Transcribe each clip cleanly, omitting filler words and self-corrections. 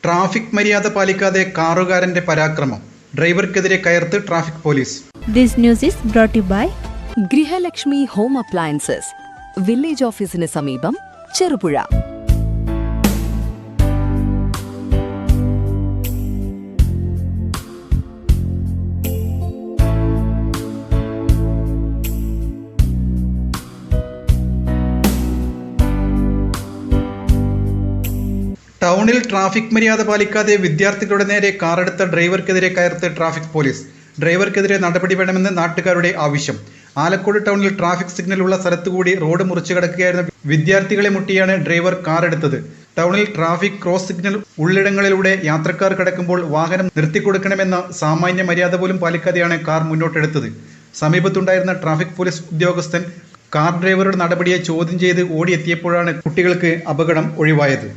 Traffic മര്യാദ പാലിക്കാതെ കാറുകാരന്റെ പരാക്രമം. ഡ്രൈവർക്കെതിരെ കയർത്ത് traffic police. This news is brought to you by Grihalakshmi home appliances, village ഓഫീസിന് സമീപം, ചെറുപുഴ. ടൗണിൽ ട്രാഫിക് മര്യാദ പാലിക്കാതെ വിദ്യാർത്ഥികളുടെ നേരെ കാറെടുത്ത ഡ്രൈവർക്കെതിരെ കയർത്ത് ട്രാഫിക് പോലീസ്. ഡ്രൈവർക്കെതിരെ നടപടി വേണമെന്ന് നാട്ടുകാരുടെ ആവശ്യം. ആലക്കോട് ടൗണിൽ ട്രാഫിക് സിഗ്നൽ ഉള്ള സ്ഥലത്തുകൂടി റോഡ് മുറിച്ചു കടക്കുകയായിരുന്ന വിദ്യാർത്ഥികളെ മുട്ടിയാണ് ഡ്രൈവർ കാറെടുത്തത്. ടൗണിൽ ട്രാഫിക് ക്രോസ് സിഗ്നൽ ഉള്ളിടങ്ങളിലൂടെ യാത്രക്കാർ കടക്കുമ്പോൾ വാഹനം നിർത്തിക്കൊടുക്കണമെന്ന സാമാന്യ മര്യാദ പോലും പാലിക്കാതെയാണ് കാർ മുന്നോട്ടെടുത്തത്. സമീപത്തുണ്ടായിരുന്ന ട്രാഫിക് പോലീസ് ഉദ്യോഗസ്ഥൻ കാർ ഡ്രൈവറുടെ നടപടിയെ ചോദ്യം ചെയ്ത് ഓടിയെത്തിയപ്പോഴാണ് കുട്ടികൾക്ക് അപകടം ഒഴിവായത്.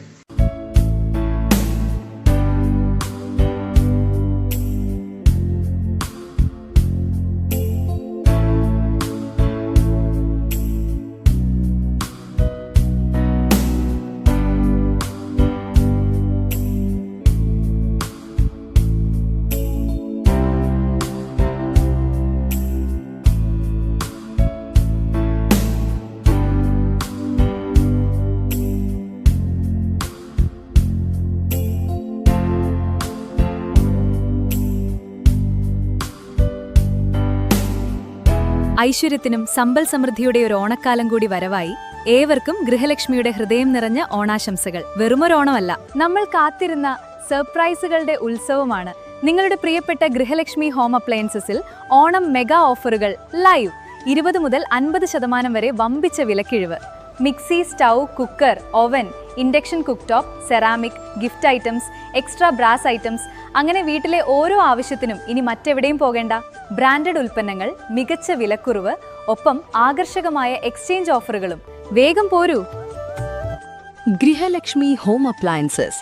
ഐശ്വര്യത്തിനും സമ്പൽ സമൃദ്ധിയുടെ ഒരു ഓണക്കാലം കൂടി വരവായി. ഏവർക്കും ഗൃഹലക്ഷ്മിയുടെ ഹൃദയം നിറഞ്ഞ ഓണാശംസകൾ. വെറുമൊരോണമല്ല, നമ്മൾ കാത്തിരുന്ന സർപ്രൈസുകളുടെ ഉത്സവമാണ്. നിങ്ങളുടെ പ്രിയപ്പെട്ട ഗൃഹലക്ഷ്മി ഹോം അപ്ലയൻസസിൽ ഓണം മെഗാ ഓഫറുകൾ ലൈവ്. 20 മുതൽ 50% വരെ വമ്പിച്ച വിലക്കിഴിവ്. Mixie, stove, cooker, oven, induction cook top, ceramic, gift items, extra brass items, അങ്ങനെ വീട്ടിലെ ഓരോ ആവശ്യത്തിനും ഇനി മറ്റെവിടെയും പോകേണ്ട. ബ്രാൻഡഡ് ഉൽപ്പന്നങ്ങൾ, മികച്ച വിലക്കുറവ്, ഒപ്പം ആകർഷകമായ എക്സ്ചേഞ്ച് ഓഫറുകളും. വേഗം പോരൂ. ഗൃഹലക്ഷ്മി ഹോം അപ്ലയൻസസ്,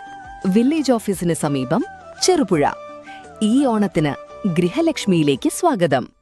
വില്ലേജ് ഓഫീസിന് സമീപം, ചെറുപുഴ. ഈ ഓണത്തിന് ഗൃഹലക്ഷ്മിയിലേക്ക് സ്വാഗതം.